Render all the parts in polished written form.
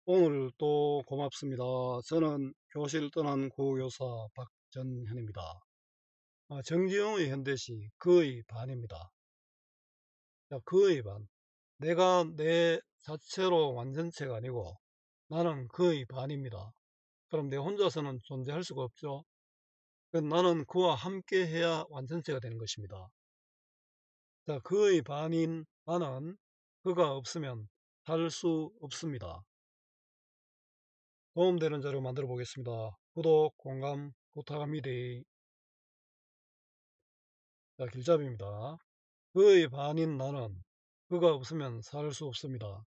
오늘 또 고맙습니다. 저는 교실 떠난 구교사 박전현입니다. 정지용의 현대시 그의 반입니다. 자, 그의 반. 내가 내 자체로 완전체가 아니고 나는 그의 반입니다. 그럼 내 혼자서는 존재할 수가 없죠. 나는 그와 함께 해야 완전체가 되는 것입니다. 자, 그의 반인 나는 그가 없으면 살 수 없습니다. 도움되는 자료 만들어 보겠습니다. 구독, 공감 부탁합니다. 자, 길잡이입니다. 그의 반인 나는 그가 없으면 살 수 없습니다.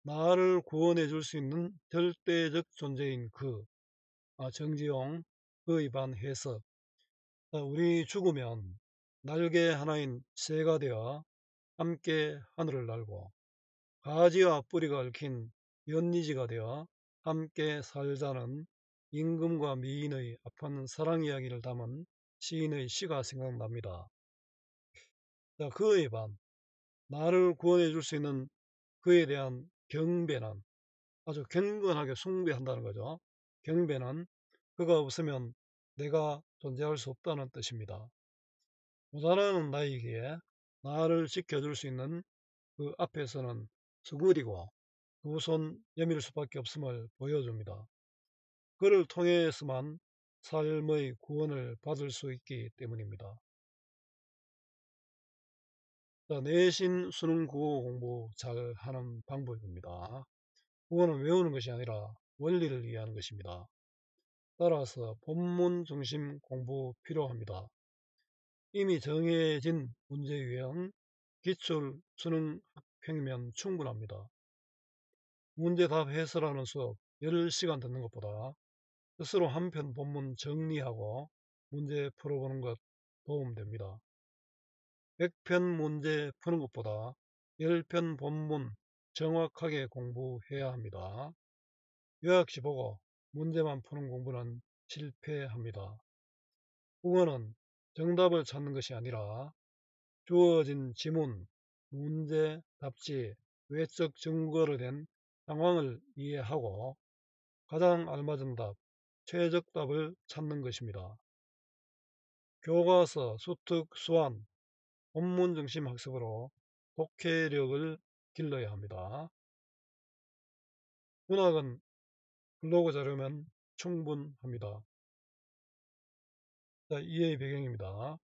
나를 구원해 줄 수 있는 절대적 존재인 그. 정지용, 그의 반 해석. 자, 우리 죽으면 날개 하나인 새가 되어 함께 하늘을 날고 가지와 뿌리가 얽힌 연리지가 되어 함께 살자는 임금과 미인의 아픈 사랑 이야기를 담은 시인의 시가 생각납니다. 자, 그의 반. 나를 구원해 줄 수 있는 그에 대한 경배는 아주 경건하게 숭배한다는 거죠. 경배는 그가 없으면 내가 존재할 수 없다는 뜻입니다. 모자라는 나에게 나를 지켜줄 수 있는 그 앞에서는 수그리고 두 손 여밀 수밖에 없음을 보여줍니다. 그를 통해서만 삶의 구원을 받을 수 있기 때문입니다. 자, 내신 수능 국어 공부 잘 하는 방법입니다. 국어는 외우는 것이 아니라 원리를 이해하는 것입니다. 따라서 본문 중심 공부 필요합니다. 이미 정해진 문제 유형, 기출, 수능 학평이면 충분합니다. 문제답 해설하는 수업 10시간 듣는 것보다 스스로 한 편 본문 정리하고 문제 풀어보는 것 도움됩니다. 100편 문제 푸는 것보다 10편 본문 정확하게 공부해야 합니다. 요약시 보고 문제만 푸는 공부는 실패합니다. 국어는 정답을 찾는 것이 아니라 주어진 지문, 문제, 답지, 외적 증거로 된 상황을 이해하고 가장 알맞은 답, 최적답을 찾는 것입니다. 교과서, 수특, 수완, 본문 중심 학습으로 독해력을 길러야 합니다. 문학은 블로그 자료면 충분합니다. 자, 이해의 배경입니다.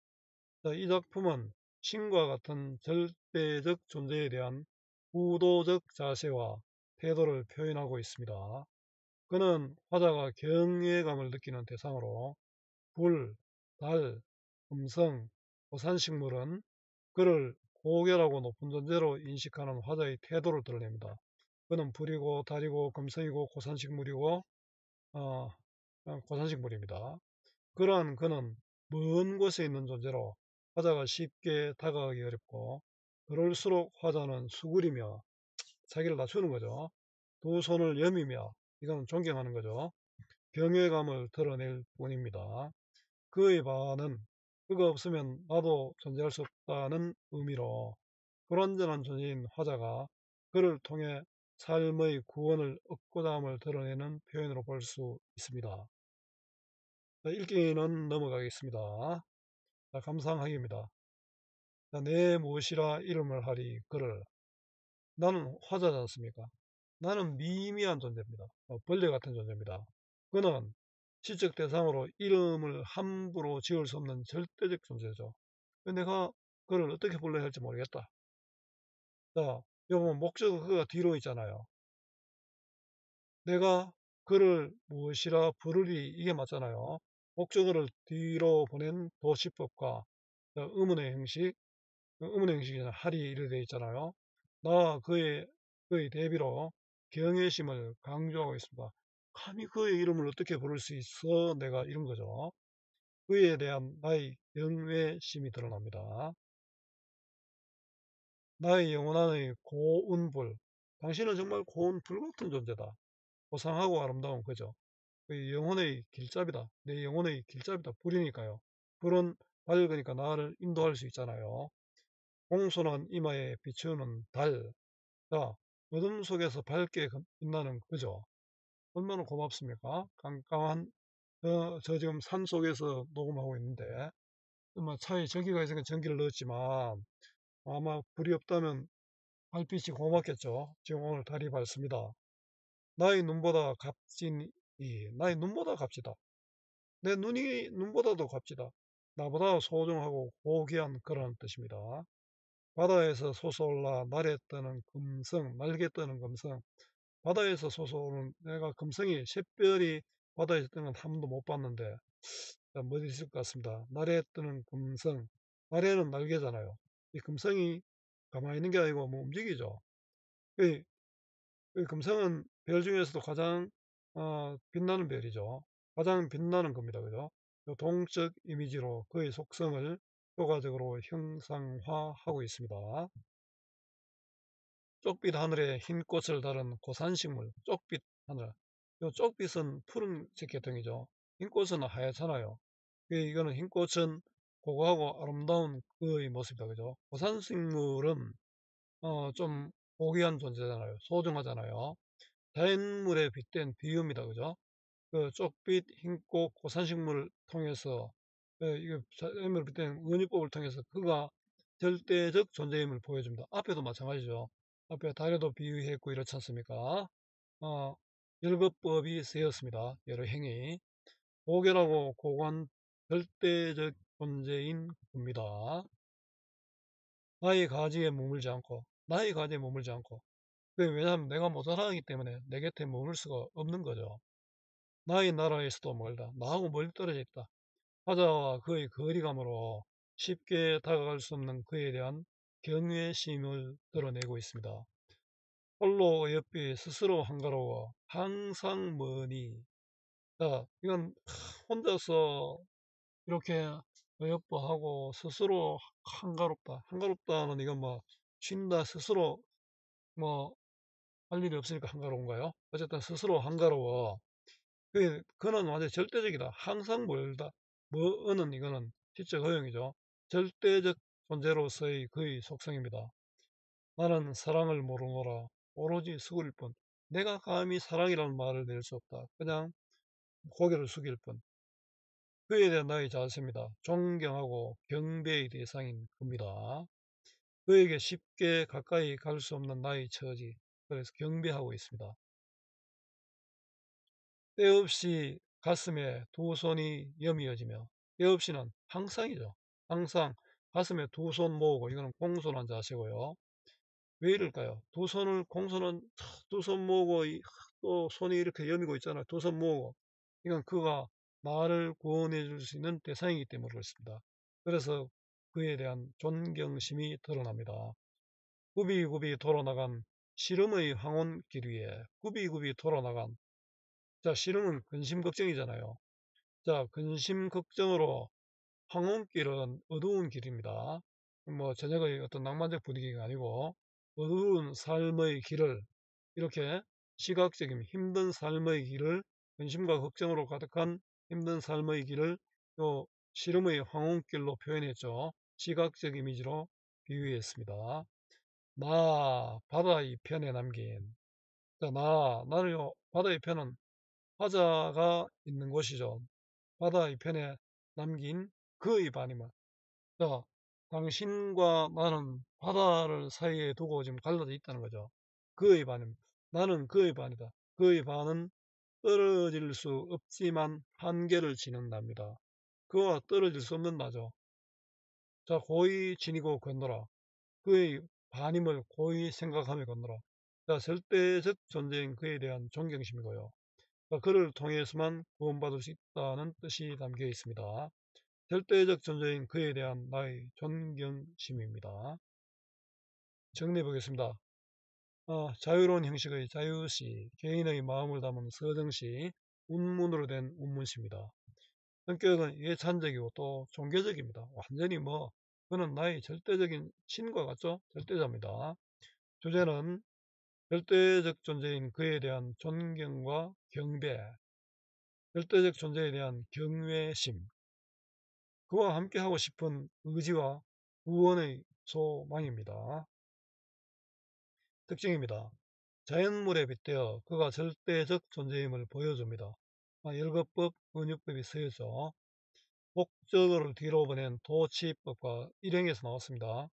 자, 이 작품은 신과 같은 절대적 존재에 대한 우도적 자세와 태도를 표현하고 있습니다. 그는 화자가 경외감을 느끼는 대상으로 불, 달, 음성, 고산식물은 그를 고결하고 높은 존재로 인식하는 화자의 태도를 드러냅니다. 그는 불이고 달이고 금성이고 고산식물이고 어, 고산식물입니다. 그러한 그는 먼 곳에 있는 존재로 화자가 쉽게 다가가기 어렵고 그럴수록 화자는 수그리며 자기를 낮추는 거죠. 두 손을 여미며 이건 존경하는 거죠. 경외감을 드러낼 뿐입니다. 그의 반은 그가 없으면 나도 존재할 수 없다는 의미로 불완전한 존재인 화자가 그를 통해 삶의 구원을 얻고자 함을 드러내는 표현으로 볼 수 있습니다. 자, 읽기는 넘어가겠습니다. 자, 감상하기입니다. 자, 내 무엇이라 이름을 하리 그를. 나는 화자지 않습니까? 나는 미미한 존재입니다. 벌레 같은 존재입니다. 그는 시적 대상으로 이름을 함부로 지을 수 없는 절대적 존재죠. 내가 그를 어떻게 불러야 할지 모르겠다. 자, 여러분 목적어 그가 뒤로 있잖아요. 내가 그를 무엇이라 부르리 이게 맞잖아요. 목적어를 뒤로 보낸 도시법과 의문의 형식, 의문의 형식이 하리 이렇게 되어 있잖아요. 나와 그의 대비로 경외심을 강조하고 있습니다. 감히 그의 이름을 어떻게 부를 수 있어? 내가 이런 거죠. 그에 대한 나의 경외심이 드러납니다. 나의 영원한의 고운 불. 당신은 정말 고운 불 같은 존재다. 고상하고 아름다운 그죠. 그 영혼의 길잡이다. 내 영혼의 길잡이다. 불이니까요. 불은 밝으니까 나를 인도할 수 있잖아요. 공손한 이마에 비추는 달. 자, 어둠 속에서 밝게 빛나는 그죠? 얼마나 고맙습니까? 깜깜한 저 지금 산 속에서 녹음하고 있는데 뭐 차에 전기가 있으니까 전기를 넣었지만 아마 불이 없다면 달빛이 고맙겠죠. 지금 오늘 달이 밝습니다. 나의 눈보다 값진 나의 눈보다 값지다. 내 눈이 눈보다도 값지다. 나보다 소중하고 고귀한 그런 뜻입니다. 바다에서 솟아올라 날에 뜨는 금성, 날개 뜨는 금성. 바다에서 솟아오는 내가 금성이 샛별이 바다에서 뜨는 건 한 번도 못 봤는데 뭐 있을 것 같습니다. 날에 뜨는 금성. 날에는 날개잖아요. 이 금성이 가만히 있는 게 아니고 뭐 움직이죠. 이 금성은 별 중에서도 가장 빛나는 별이죠. 가장 빛나는 겁니다. 그죠? 요 동적 이미지로 그의 속성을 효과적으로 형상화하고 있습니다. 쪽빛 하늘에 흰 꽃을 다룬 고산식물, 쪽빛 하늘. 요 쪽빛은 푸른색 계통이죠. 흰 꽃은 하얗잖아요. 이거는 흰 꽃은 고고하고 아름다운 그의 모습이다. 그죠? 고산식물은 좀 고귀한 존재잖아요. 소중하잖아요. 자연물에 빗댄 비유입니다. 그죠? 그 쪽빛, 흰꽃, 고산식물을 통해서 이거 자연물에 빗댄 은유법을 통해서 그가 절대적 존재임을 보여줍니다. 앞에도 마찬가지죠. 앞에 달에도 비유했고 이렇지 않습니까? 어, 열거법이 쓰였습니다. 여러 행위. 고결하고 고고한 절대적 존재인 겁니다. 나의 가지에 머물지 않고, 나의 가지에 머물지 않고. 왜냐하면 내가 모자라기 때문에 내 곁에 머물 수가 없는 거죠. 나의 나라에서도 멀다. 나하고 멀리 떨어져 있다. 화자와 그의 거리감으로 쉽게 다가갈 수 없는 그에 대한 경외심을 드러내고 있습니다. 홀로 어여삐 스스로 한가로워 항상 머니. 자, 이건 혼자서 이렇게 어여뻐하고 스스로 한가롭다. 한가롭다는 이건 뭐 쉰다 스스로 뭐 할 일이 없으니까 한가로운가요? 어쨌든 스스로 한가로워. 그는 완전 절대적이다. 항상 멀다. 뭐는 이거는 시적 허용이죠. 절대적 존재로서의 그의 속성입니다. 나는 사랑을 모르노라. 오로지 수그릴 뿐. 내가 감히 사랑이라는 말을 낼 수 없다. 그냥 고개를 숙일 뿐. 그에 대한 나의 자세입니다. 존경하고 경배의 대상인 겁니다. 그에게 쉽게 가까이 갈 수 없는 나의 처지. 그래서 경배하고 있습니다. 때없이 가슴에 두 손이 여미어지며 때없이는 항상이죠. 항상 가슴에 두 손 모으고 이거는 공손한 자세고요. 왜 이럴까요? 두 손을 공손한 두 손 모으고 또 손이 이렇게 여미고 있잖아요. 두 손 모으고 이건 그가 나를 구원해 줄 수 있는 대상이기 때문에 그렇습니다. 그래서 그에 대한 존경심이 드러납니다. 굽이굽이 돌아나간 시름의 황혼 길 위에 굽이굽이 돌아나간 자 시름은 근심 걱정이잖아요. 자 근심 걱정으로 황혼길은 어두운 길입니다. 뭐 저녁의 어떤 낭만적 분위기가 아니고 어두운 삶의 길을 이렇게 시각적인 힘든 삶의 길을 근심과 걱정으로 가득한 힘든 삶의 길을 또 시름의 황혼길로 표현했죠. 시각적 이미지로 비유했습니다. 나 바다 이편에 남긴 자, 나는요 바다 이편은 화자가 있는 곳이죠. 바다 이편에 남긴 그의 반이면 자, 당신과 나는 바다를 사이에 두고 지금 갈라져 있다는 거죠. 그의 반입니다. 나는 그의 반이다. 그의 반은 떨어질 수 없지만 한계를 지는답니다. 그와 떨어질 수 없는 나죠. 자, 고이 지니고 건너라. 그의 반임을 고이 생각하며 건너라. 자, 절대적 존재인 그에 대한 존경심이고요. 자, 그를 통해서만 구원받을 수 있다는 뜻이 담겨 있습니다. 절대적 존재인 그에 대한 나의 존경심입니다. 정리해 보겠습니다. 자유로운 형식의 자유시, 개인의 마음을 담은 서정시, 운문으로 된 운문시입니다. 성격은 예찬적이고 또 종교적입니다. 완전히 뭐 그는 나의 절대적인 신과 같죠? 절대자입니다. 주제는 절대적 존재인 그에 대한 존경과 경배, 절대적 존재에 대한 경외심, 그와 함께하고 싶은 의지와 구원의 소망입니다. 특징입니다. 자연물에 빗대어 그가 절대적 존재임을 보여줍니다. 열거법, 은유법이 쓰여져 목적어를 뒤로 보낸 도치법과 일행에서 나왔습니다.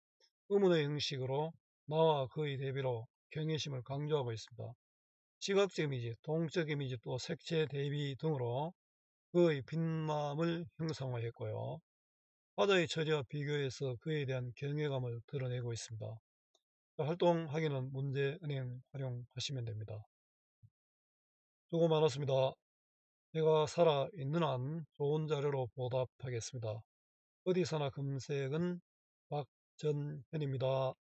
의문의 형식으로 나와 그의 대비로 경외심을 강조하고 있습니다. 시각적 이미지, 동적 이미지 또 색채 대비 등으로 그의 빛남을 형상화했고요. 바다의 처지와 비교해서 그에 대한 경외감을 드러내고 있습니다. 활동하기는 문제 은행 활용하시면 됩니다. 수고 많았습니다. 제가 살아있는 한 좋은 자료로 보답하겠습니다. 어디서나 검색은 박전현입니다.